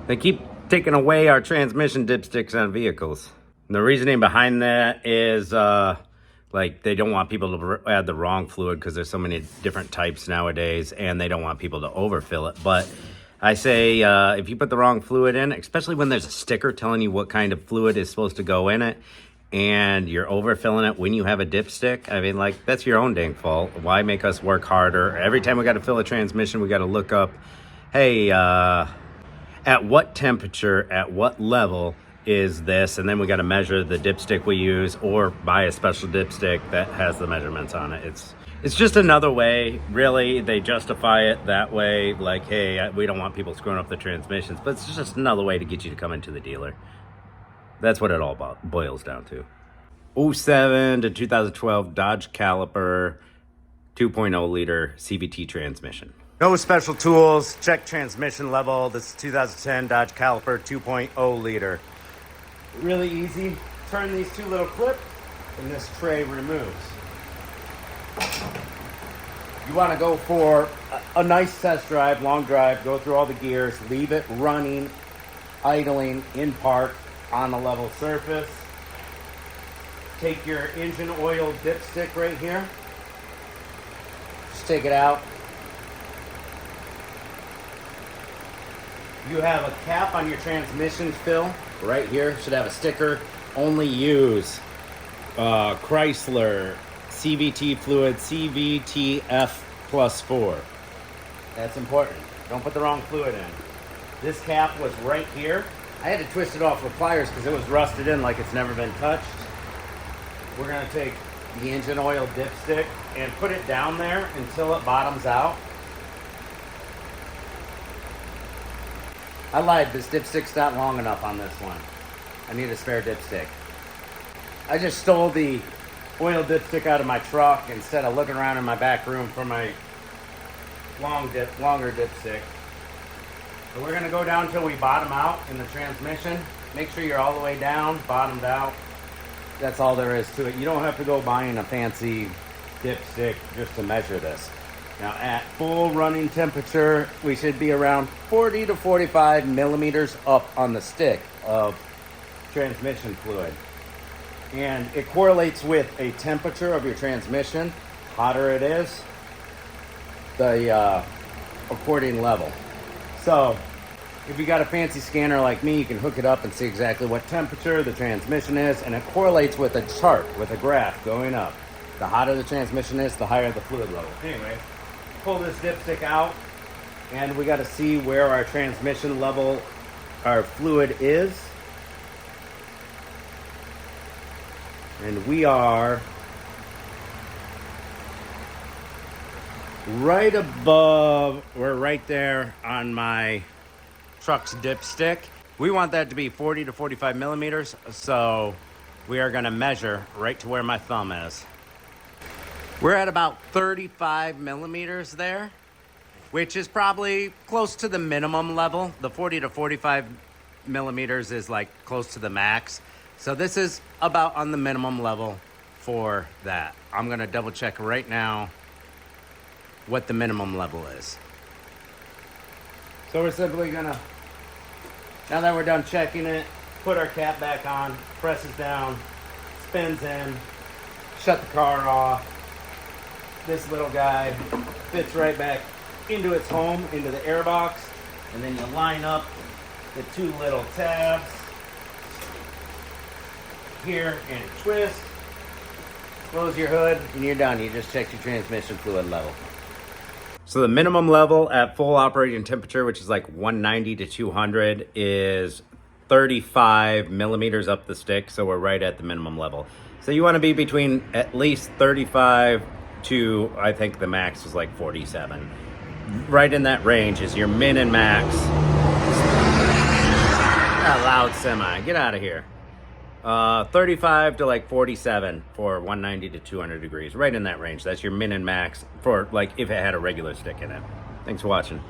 They keep taking away our transmission dipsticks on vehicles. And the reasoning behind that is like they don't want people to add the wrong fluid because there's so many different types nowadays, and they don't want people to overfill it. But I say if you put the wrong fluid in, especially when there's a sticker telling you what kind of fluid is supposed to go in it, and you're overfilling it when you have a dipstick, I mean, like, that's your own dang fault. Why make us work harder? Every time we got to fill a transmission, we got to look up, hey, at what temperature, at what level is this? And then we got to measure the dipstick we use or buy a special dipstick that has the measurements on it. It's just another way, really. They justify it that way, like, hey, we don't want people screwing up the transmissions, but it's just another way to get you to come into the dealer. That's what it all boils down to. 07 to 2012 Dodge Caliper 2.0 liter CVT transmission. No special tools, check transmission level. This is 2010 Dodge Caliper 2.0 liter. Really easy. Turn these two little clips and this tray removes. You want to go for a nice test drive, long drive, go through all the gears, leave it running, idling in park on a level surface. Take your engine oil dipstick right here. Just take it out. You have a cap on your transmission fill right here. Should have a sticker. Only use Chrysler CVT fluid CVTF +4. That's important. Don't put the wrong fluid in. This cap was right here. I had to twist it off with pliers because it was rusted in like it's never been touched. We're going to take the engine oil dipstick and put it down there until it bottoms out. I lied, this dipstick's not long enough on this one. I need a spare dipstick. I just stole the oil dipstick out of my truck instead of looking around in my back room for my longer dipstick. So we're gonna go down until we bottom out in the transmission. Make sure you're all the way down, bottomed out. That's all there is to it. You don't have to go buying a fancy dipstick just to measure this. Now at full running temperature, we should be around 40 to 45 millimeters up on the stick of transmission fluid. And it correlates with a temperature of your transmission. Hotter it is, the according level. So if you got a fancy scanner like me, you can hook it up and see exactly what temperature the transmission is, and it correlates with a chart, with a graph going up. The hotter the transmission is, the higher the fluid level. Anyway, pull this dipstick out, and we got to see where our transmission level, our fluid is. And we are right above, we're right there on my truck's dipstick. We want that to be 40 to 45 millimeters, so we are gonna measure right to where my thumb is. We're at about 35 millimeters there, which is probably close to the minimum level. The 40 to 45 millimeters is like close to the max. So this is about on the minimum level for that. I'm gonna double check right now what the minimum level is. So we're simply gonna, now that we're done checking it, put our cap back on, presses down, spins in, shut the car off. This little guy fits right back into its home, into the air box, and then you line up the two little tabs here and twist, close your hood, and you're done. You just checked your transmission fluid level. So the minimum level at full operating temperature, which is like 190 to 200, is 35 millimeters up the stick. So we're right at the minimum level. So you want to be between at least 35 to, I think the max is like 47. Right in that range is your min and max. A loud semi, get out of here. 35 to like 47 for 190 to 200 degrees, right in that range. That's your min and max for like if it had a regular stick in it. Thanks for watching.